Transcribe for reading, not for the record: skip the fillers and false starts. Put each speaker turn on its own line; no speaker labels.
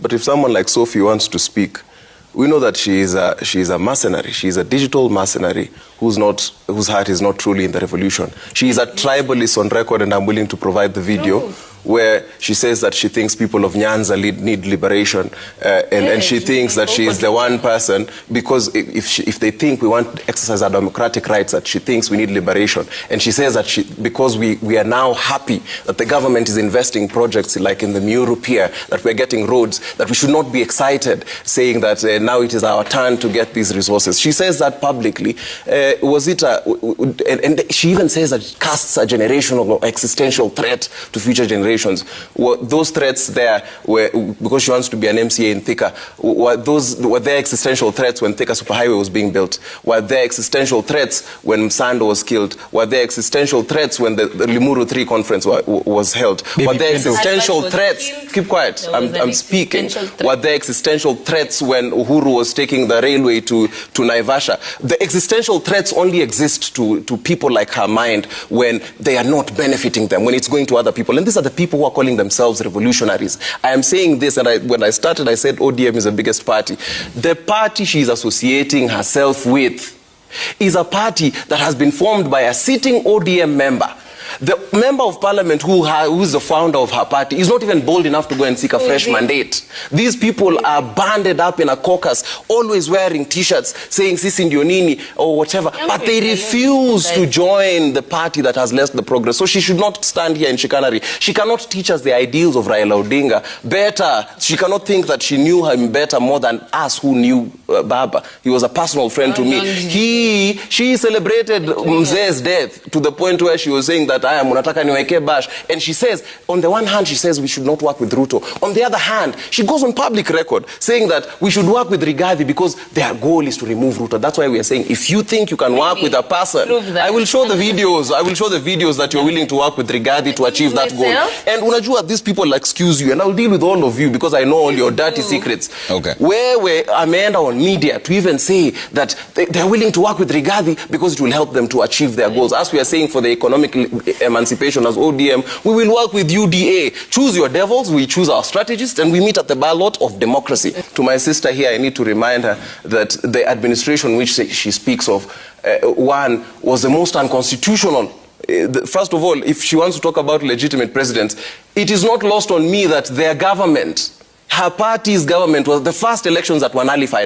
But if someone like Sophie wants to speak, we know that she is a mercenary. She is a digital mercenary whose heart is not truly in the revolution. She is a tribalist on record, and I'm willing to provide the video where she says that she thinks people of Nyanza need liberation, and she thinks that she is the one person, because if they think we want to exercise our democratic rights, that she thinks we need liberation. And she says that because we are now happy that the government is investing projects like in the Miuru Pier, that we're getting roads, that we should not be excited, saying that now it is our turn to get these resources. She says that publicly. And she even says that it casts a generational or existential threat to future generations. Those threats there were, because she wants to be an MCA in Thika, were there existential threats when Thika Superhighway was being built? Were there existential threats when Msando was killed? Were there existential threats when the Limuru 3 conference was held? Were there existential threats? Keep quiet, I'm speaking. Were there existential threats when Uhuru was taking the railway to Naivasha? The existential threats only exist to people like her mind when they are not benefiting them, when it's going to other people. And these are the people who are calling themselves revolutionaries. I am saying this, and when I started, I said ODM is the biggest party. The party she is associating herself with is a party that has been formed by a sitting ODM member. The member of parliament who is the founder of her party is not even bold enough to go and seek a fresh mandate. These people are banded up in a caucus, always wearing t-shirts saying Sisi ndio nini or whatever, but they refuse to join the party that has led the progress. So she should not stand here in Shikanari. She cannot teach us the ideals of Raila Odinga better. She cannot think that she knew him better more than us who knew Baba. He was a personal friend to me. She celebrated Mzee's death to the point where she was saying that I am unataka niweke bash, and she says, on the one hand she says we should not work with Ruto, on the other hand she goes on public record saying that we should work with Rigathi because their goal is to remove Ruto. That's why we are saying, if you think you can work with a person, I will show the videos. I will show the videos that you're willing to work with Rigathi to achieve that goal. And unajua, these people will excuse you, and I'll deal with all of you because I know all your dirty secrets.
Okay.
Where Amanda on media to even say that they're willing to work with Rigathi because it will help them to achieve their goals. As we are saying for the economic emancipation as ODM, we will work with UDA. Choose your devils, we choose our strategists, and we meet at the ballot of democracy. To my sister here, I need to remind her that the administration which she speaks of, one, was the most unconstitutional. First of all, if she wants to talk about legitimate presidents, it is not lost on me that their government, her party's government, was the first elections that were nullified.